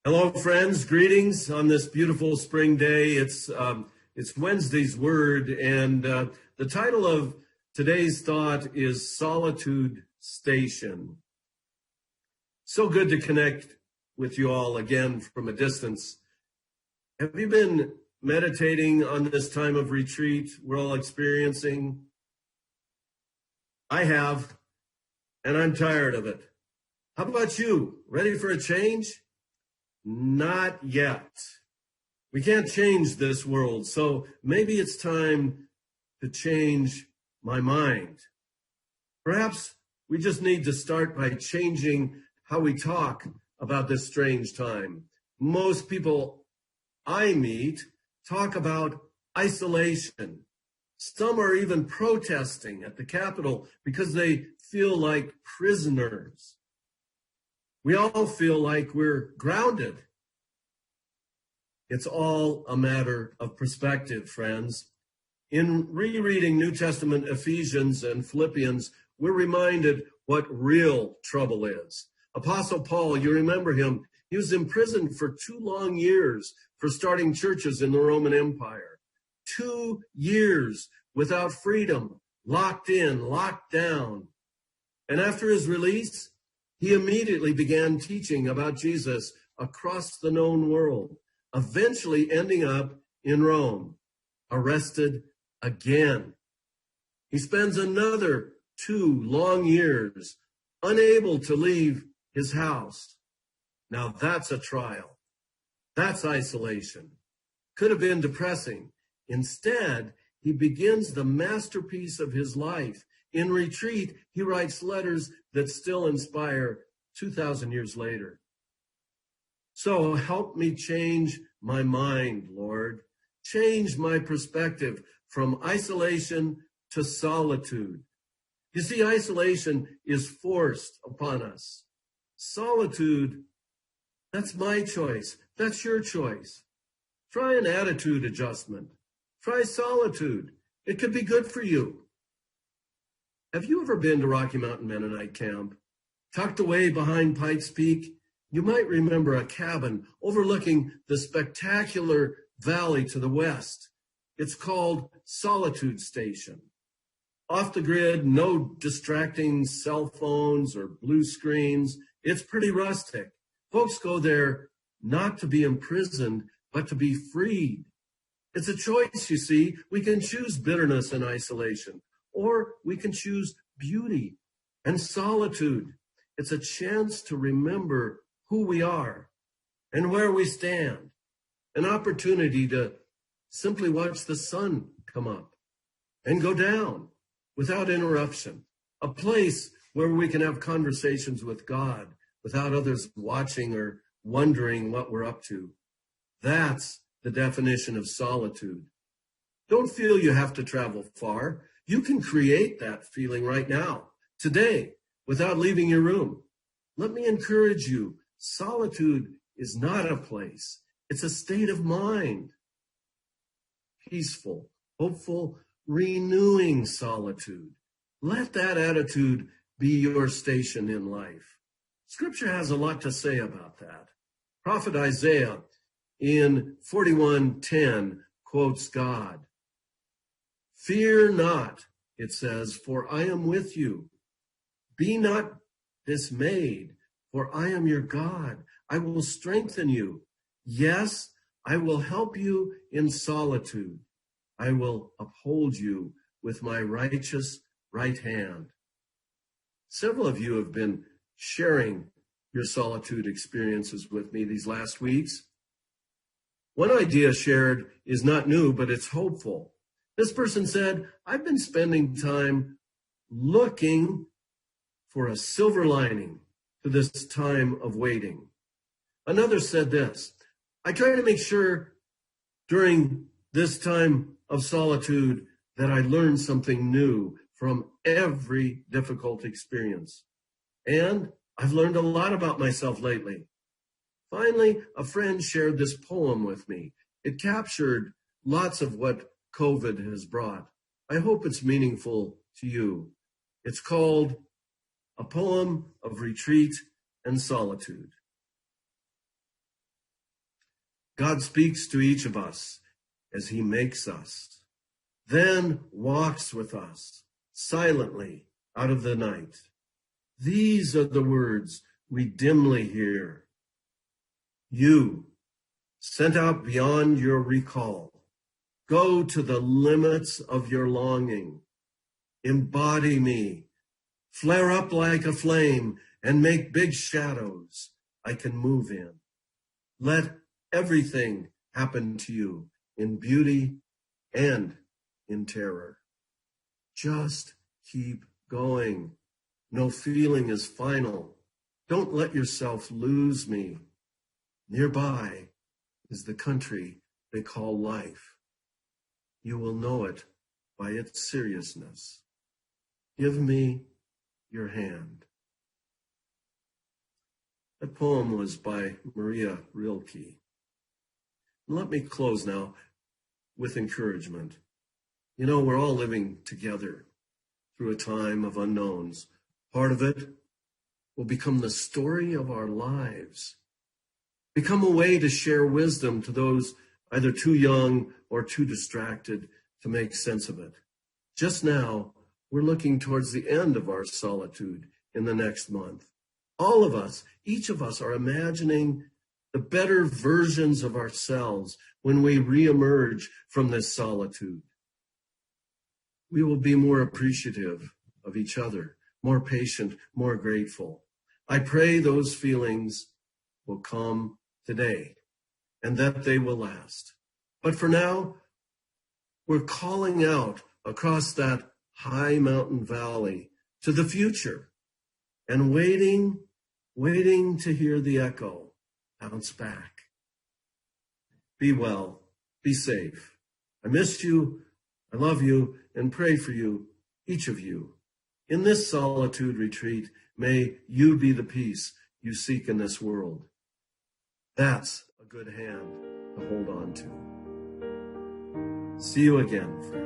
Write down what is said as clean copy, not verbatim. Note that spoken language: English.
Hello, friends. Greetings on this beautiful spring day. It's Wednesday's Word, and the title of today's thought is Solitude Station. So good to connect with you all again from a distance. Have you been meditating on this time of retreat we're all experiencing? I have, and I'm tired of it. How about you? Ready for a change? Not yet. We can't change this world, so maybe it's time to change my mind. Perhaps we just need to start by changing how we talk about this strange time. Most people I meet talk about isolation. Some are even protesting at the Capitol because they feel like prisoners. We all feel like we're grounded. It's all a matter of perspective, friends. In rereading New Testament Ephesians and Philippians, we're reminded what real trouble is. Apostle Paul, you remember him, he was imprisoned for 2 long years for starting churches in the Roman Empire. 2 years without freedom, locked in, locked down. And after his release, he immediately began teaching about Jesus across the known world, eventually ending up in Rome, arrested again. He spends another 2 long years unable to leave his house. Now that's a trial. That's isolation. Could have been depressing. Instead, he begins the masterpiece of his life. In retreat, he writes letters that still inspire 2,000 years later. So help me change my mind, Lord. Change my perspective from isolation to solitude. You see, isolation is forced upon us. Solitude, that's my choice. That's your choice. Try an attitude adjustment. Try solitude. It could be good for you. Have you ever been to Rocky Mountain Mennonite Camp? Tucked away behind Pikes Peak, you might remember a cabin overlooking the spectacular valley to the west. It's called Solitude Station. Off the grid, no distracting cell phones or blue screens. It's pretty rustic. Folks go there not to be imprisoned, but to be freed. It's a choice, you see. We can choose bitterness and isolation, or we can choose beauty and solitude. It's a chance to remember who we are and where we stand. An opportunity to simply watch the sun come up and go down without interruption. A place where we can have conversations with God without others watching or wondering what we're up to. That's the definition of solitude. Don't feel you have to travel far. You can create that feeling right now, today, without leaving your room. Let me encourage you, solitude is not a place. It's a state of mind. Peaceful, hopeful, renewing solitude. Let that attitude be your station in life. Scripture has a lot to say about that. Prophet Isaiah in 41:10 quotes God. Fear not, it says, for I am with you. Be not dismayed, for I am your God. I will strengthen you. Yes, I will help you in solitude. I will uphold you with my righteous right hand. Several of you have been sharing your solitude experiences with me these last weeks. One idea shared is not new, but it's hopeful. This person said, I've been spending time looking for a silver lining to this time of waiting. Another said this, I try to make sure during this time of solitude that I learn something new from every difficult experience. And I've learned a lot about myself lately. Finally, a friend shared this poem with me. It captured lots of what COVID has brought. I hope it's meaningful to you. It's called A Poem of Retreat and Solitude. God speaks to each of us as he makes us, then walks with us silently out of the night. These are the words we dimly hear. You, sent out beyond your recall, go to the limits of your longing. Embody me, flare up like a flame, and make big shadows I can move in. Let everything happen to you in beauty and in terror. Just keep going. No feeling is final. Don't let yourself lose me. Nearby is the country they call life. You will know it by its seriousness. Give me your hand. That poem was by Maria Rilke. Let me close now with encouragement. You know, we're all living together through a time of unknowns. Part of it will become the story of our lives, become a way to share wisdom to those either too young or too distracted to make sense of it. Just now, we're looking towards the end of our solitude in the next month. All of us, each of us, are imagining the better versions of ourselves when we reemerge from this solitude. We will be more appreciative of each other, more patient, more grateful. I pray those feelings will come today and that they will last. But for now, we're calling out across that high mountain valley to the future and waiting to hear the echo bounce back. Be well, be safe. I miss you, I love you, and pray for you, each of you. In this solitude retreat, may you be the peace you seek in this world. That's a good hand to hold on to. See you again, friends.